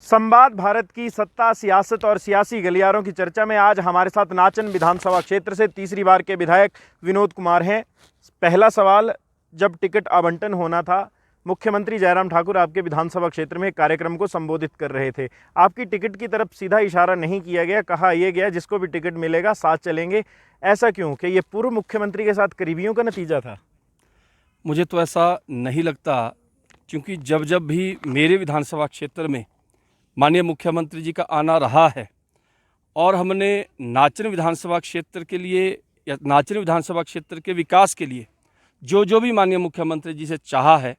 संवाद भारत की सत्ता, सियासत और सियासी गलियारों की चर्चा में आज हमारे साथ नाचन विधानसभा क्षेत्र से तीसरी बार के विधायक विनोद कुमार हैं। पहला सवाल, जब टिकट आवंटन होना था, मुख्यमंत्री जयराम ठाकुर आपके विधानसभा क्षेत्र में एक कार्यक्रम को संबोधित कर रहे थे। आपकी टिकट की तरफ सीधा इशारा नहीं किया गया, कहा यह गया जिसको भी टिकट मिलेगा साथ चलेंगे। ऐसा क्यों? कि ये पूर्व मुख्यमंत्री के साथ करीबियों का नतीजा था? मुझे तो ऐसा नहीं लगता, क्योंकि जब जब भी मेरे विधानसभा क्षेत्र में माननीय मुख्यमंत्री जी का आना रहा है और हमने नाचन विधानसभा क्षेत्र के लिए या नाचन विधानसभा क्षेत्र के विकास के लिए जो भी माननीय मुख्यमंत्री जी से चाहा है,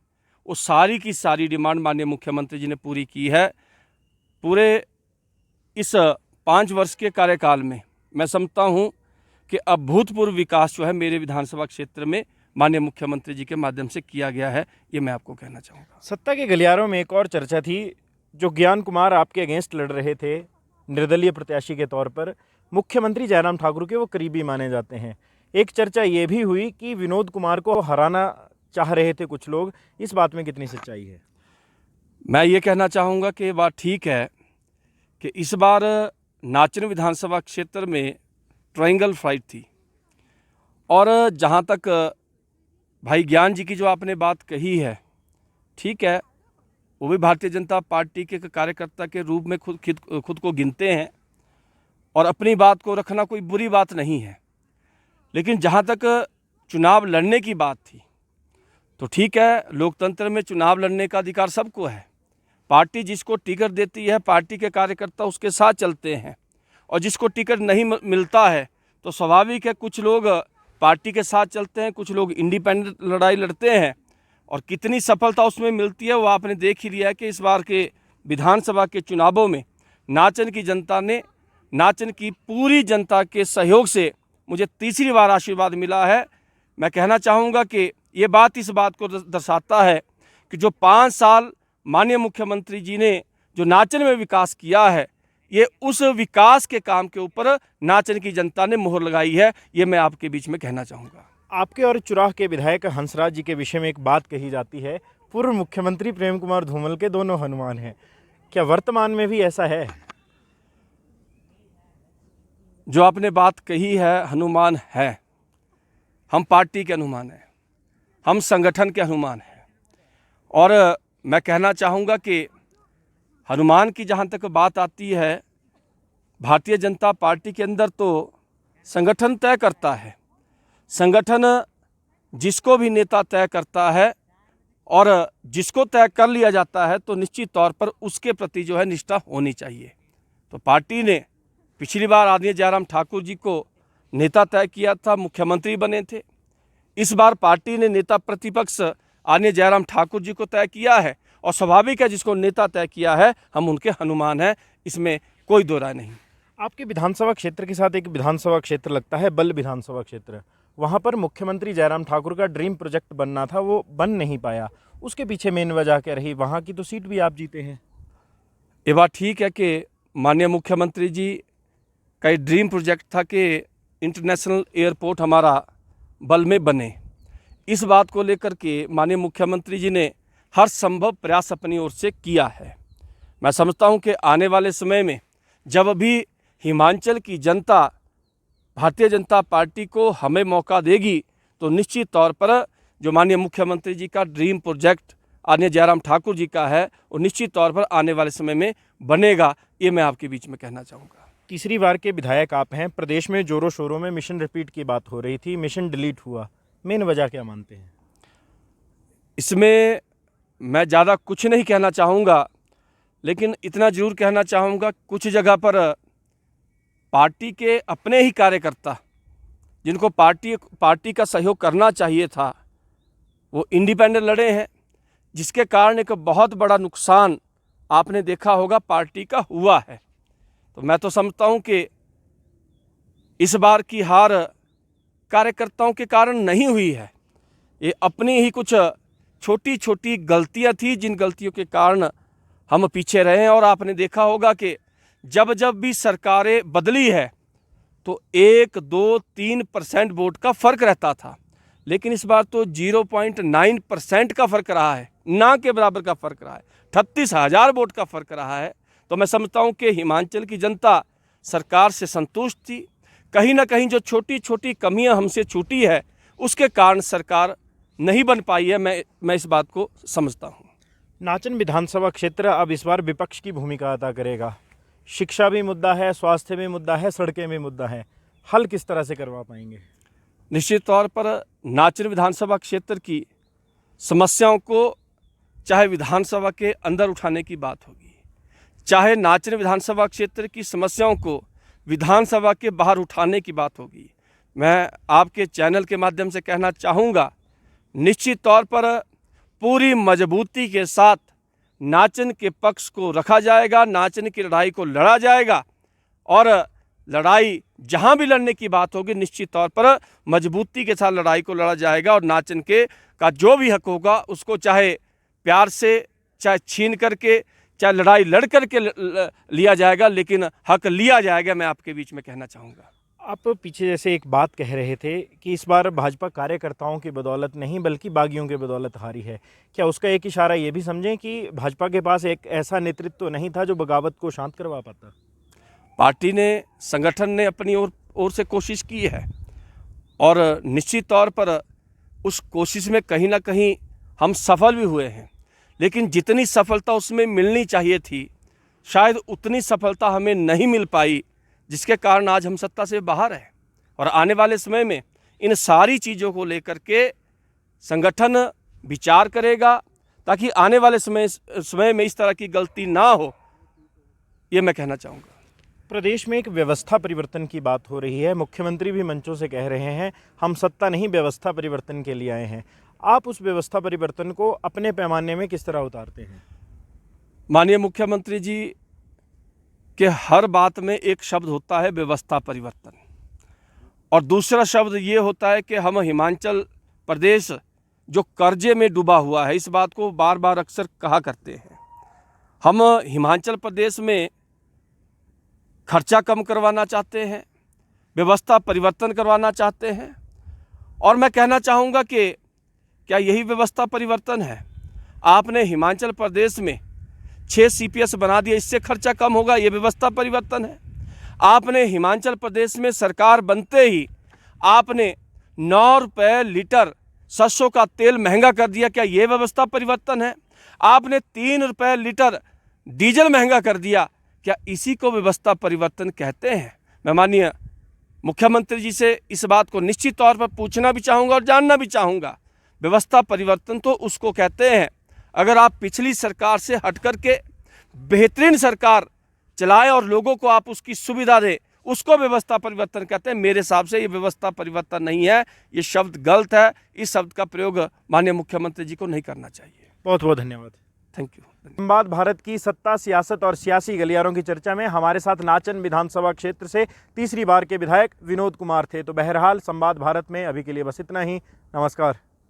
वो सारी की सारी डिमांड माननीय मुख्यमंत्री जी ने पूरी की है। पूरे इस 5 वर्ष के कार्यकाल में मैं समझता हूँ कि अभूतपूर्व विकास जो है मेरे विधानसभा क्षेत्र में माननीय मुख्यमंत्री जी के माध्यम से किया गया है, ये मैं आपको कहना चाहूँगा। सत्ता के गलियारों में एक और चर्चा थी, जो ज्ञान कुमार आपके अगेंस्ट लड़ रहे थे निर्दलीय प्रत्याशी के तौर पर, मुख्यमंत्री जयराम ठाकुर के वो करीबी माने जाते हैं। एक चर्चा ये भी हुई कि विनोद कुमार को हराना चाह रहे थे कुछ लोग। इस बात में कितनी सच्चाई है? मैं ये कहना चाहूँगा कि बात ठीक है कि इस बार नाचन विधानसभा क्षेत्र में ट्रायंगल फाइट थी, और जहाँ तक भाई ज्ञान जी की जो आपने बात कही है, ठीक है, वो भी भारतीय जनता पार्टी के कार्यकर्ता के रूप में खुद को गिनते हैं और अपनी बात को रखना कोई बुरी बात नहीं है। लेकिन जहाँ तक चुनाव लड़ने की बात थी, तो ठीक है, लोकतंत्र में चुनाव लड़ने का अधिकार सबको है। पार्टी जिसको टिकट देती है, पार्टी के कार्यकर्ता उसके साथ चलते हैं, और जिसको टिकट नहीं मिलता है तो स्वाभाविक है कुछ लोग पार्टी के साथ चलते हैं, कुछ लोग इंडिपेंडेंट लड़ाई लड़ते हैं। और कितनी सफलता उसमें मिलती है वो आपने देख ही लिया है कि इस बार के विधानसभा के चुनावों में नाचन की जनता ने, नाचन की पूरी जनता के सहयोग से मुझे तीसरी बार आशीर्वाद मिला है। मैं कहना चाहूँगा कि ये बात इस बात को दर्शाता है कि जो 5 साल माननीय मुख्यमंत्री जी ने जो नाचन में विकास किया है, ये उस विकास के काम के ऊपर नाचन की जनता ने मोहर लगाई है। ये मैं आपके बीच में कहना चाहूँगा। आपके और चुराह के विधायक हंसराज जी के विषय में एक बात कही जाती है, पूर्व मुख्यमंत्री प्रेम कुमार धूमल के दोनों हनुमान हैं। क्या वर्तमान में भी ऐसा है? जो आपने बात कही है, हनुमान है। हम पार्टी के हनुमान हैं, हम संगठन के हनुमान हैं। और मैं कहना चाहूँगा कि हनुमान की जहाँ तक बात आती है, भारतीय जनता पार्टी के अंदर तो संगठन तय करता है। संगठन जिसको भी नेता तय करता है, और जिसको तय कर लिया जाता है तो निश्चित तौर पर उसके प्रति जो है निष्ठा होनी चाहिए। तो पार्टी ने पिछली बार आदरणीय जयराम ठाकुर जी को नेता तय किया था, मुख्यमंत्री बने थे। इस बार पार्टी ने नेता प्रतिपक्ष आदरणीय जयराम ठाकुर जी को तय किया है, और स्वाभाविक है जिसको नेता तय किया है हम उनके हनुमान हैं, इसमें कोई दो राय नहीं। आपके विधानसभा क्षेत्र के साथ एक विधानसभा क्षेत्र लगता है बल विधानसभा क्षेत्र। वहाँ पर मुख्यमंत्री जयराम ठाकुर का ड्रीम प्रोजेक्ट बनना था, वो बन नहीं पाया। उसके पीछे मेन वजह क्या रही? वहाँ की तो सीट भी आप जीते हैं। ये बात ठीक है कि माननीय मुख्यमंत्री जी का एक ड्रीम प्रोजेक्ट था कि इंटरनेशनल एयरपोर्ट हमारा बल में बने। इस बात को लेकर के माननीय मुख्यमंत्री जी ने हर संभव प्रयास अपनी ओर से किया है। मैं समझता हूँ कि आने वाले समय में जब भी हिमाचल की जनता भारतीय जनता पार्टी को हमें मौका देगी, तो निश्चित तौर पर जो माननीय मुख्यमंत्री जी का ड्रीम प्रोजेक्ट आदरणीय जयराम ठाकुर जी का है, वो निश्चित तौर पर आने वाले समय में बनेगा। ये मैं आपके बीच में कहना चाहूँगा। तीसरी बार के विधायक आप हैं। प्रदेश में जोरों शोरों में मिशन रिपीट की बात हो रही थी, मिशन डिलीट हुआ। मेन वजह क्या मानते हैं? इसमें मैं ज़्यादा कुछ नहीं कहना चाहूँगा, लेकिन इतना जरूर कहना चाहूँगा, कुछ जगह पर पार्टी के अपने ही कार्यकर्ता जिनको पार्टी का सहयोग करना चाहिए था, वो इंडिपेंडेंट लड़े हैं, जिसके कारण एक बहुत बड़ा नुकसान आपने देखा होगा पार्टी का हुआ है। तो मैं तो समझता हूँ कि इस बार की हार कार्यकर्ताओं के कारण नहीं हुई है। ये अपनी ही कुछ छोटी छोटी गलतियाँ थी, जिन गलतियों के कारण हम पीछे रहे हैं। और आपने देखा होगा कि जब भी सरकारें बदली है तो 1, 2, 3% वोट का फ़र्क रहता था, लेकिन इस बार तो 0.9% का फ़र्क रहा है, ना के बराबर का फ़र्क रहा है। 36,000 वोट का फ़र्क रहा है। तो मैं समझता हूँ कि हिमाचल की जनता सरकार से संतुष्ट थी। कहीं ना कहीं जो छोटी छोटी कमियां हमसे छूटी है उसके कारण सरकार नहीं बन पाई है। मैं इस बात को समझता हूँ। नाचन विधानसभा क्षेत्र अब इस बार विपक्ष की भूमिका अदा करेगा। शिक्षा भी मुद्दा है, स्वास्थ्य भी मुद्दा है, सड़कें भी मुद्दा है। हल किस तरह से करवा पाएंगे? निश्चित तौर पर नाचन विधानसभा क्षेत्र की समस्याओं को चाहे विधानसभा के अंदर उठाने की बात होगी, चाहे नाचन विधानसभा क्षेत्र की समस्याओं को विधानसभा के बाहर उठाने की बात होगी, मैं आपके चैनल के माध्यम से कहना चाहूँगा, निश्चित तौर पर पूरी मजबूती के साथ नाचन के पक्ष को रखा जाएगा, नाचन की लड़ाई को लड़ा जाएगा और लड़ाई जहां भी लड़ने की बात होगी निश्चित तौर पर मजबूती के साथ लड़ाई को लड़ा जाएगा और नाचन के का जो भी हक होगा उसको चाहे प्यार से, चाहे छीन करके, चाहे लड़ाई लड़ करके लिया जाएगा, लेकिन हक लिया जाएगा। मैं आपके बीच में कहना चाहूँगा। आप पीछे जैसे एक बात कह रहे थे कि इस बार भाजपा कार्यकर्ताओं की बदौलत नहीं बल्कि बागियों की बदौलत हारी है, क्या उसका एक इशारा ये भी समझें कि भाजपा के पास एक ऐसा नेतृत्व नहीं था जो बगावत को शांत करवा पाता? पार्टी ने, संगठन ने अपनी ओर से कोशिश की है और निश्चित तौर पर उस कोशिश में कहीं ना कहीं हम सफल भी हुए हैं, लेकिन जितनी सफलता उसमें मिलनी चाहिए थी शायद उतनी सफलता हमें नहीं मिल पाई, जिसके कारण आज हम सत्ता से बाहर हैं। और आने वाले समय में इन सारी चीज़ों को लेकर के संगठन विचार करेगा ताकि आने वाले समय में इस तरह की गलती ना हो, ये मैं कहना चाहूँगा। प्रदेश में एक व्यवस्था परिवर्तन की बात हो रही है, मुख्यमंत्री भी मंचों से कह रहे हैं हम सत्ता नहीं व्यवस्था परिवर्तन के लिए आए हैं। आप उस व्यवस्था परिवर्तन को अपने पैमाने में किस तरह उतारते हैं? माननीय मुख्यमंत्री जी के हर बात में एक शब्द होता है व्यवस्था परिवर्तन, और दूसरा शब्द ये होता है कि हम हिमाचल प्रदेश जो कर्जे में डूबा हुआ है, इस बात को बार बार अक्सर कहा करते हैं। हम हिमाचल प्रदेश में खर्चा कम करवाना चाहते हैं, व्यवस्था परिवर्तन करवाना चाहते हैं, और मैं कहना चाहूँगा कि क्या यही व्यवस्था परिवर्तन है? आपने हिमाचल प्रदेश में 6 CPS बना दिया, इससे खर्चा कम होगा, ये व्यवस्था परिवर्तन है। आपने हिमाचल प्रदेश में सरकार बनते ही आपने 9 रुपये लीटर सरसों का तेल महंगा कर दिया, क्या ये व्यवस्था परिवर्तन है? आपने 3 रुपये लीटर डीजल महंगा कर दिया, क्या इसी को व्यवस्था परिवर्तन कहते हैं? मैं माननीय मुख्यमंत्री जी से इस बात को निश्चित तौर पर पूछना भी चाहूँगा और जानना भी चाहूँगा। व्यवस्था परिवर्तन तो उसको कहते हैं अगर आप पिछली सरकार से हट कर के बेहतरीन सरकार चलाएं और लोगों को आप उसकी सुविधा दें, उसको व्यवस्था परिवर्तन कहते हैं। मेरे हिसाब से ये व्यवस्था परिवर्तन नहीं है, ये शब्द गलत है। इस शब्द का प्रयोग माननीय मुख्यमंत्री जी को नहीं करना चाहिए। बहुत बहुत धन्यवाद। Thank you. संवाद भारत की सत्ता, सियासत और सियासी गलियारों की चर्चा में हमारे साथ नाचन विधानसभा क्षेत्र से तीसरी बार के विधायक विनोद कुमार थे। तो बहरहाल संवाद भारत में अभी के लिए बस इतना ही। नमस्कार।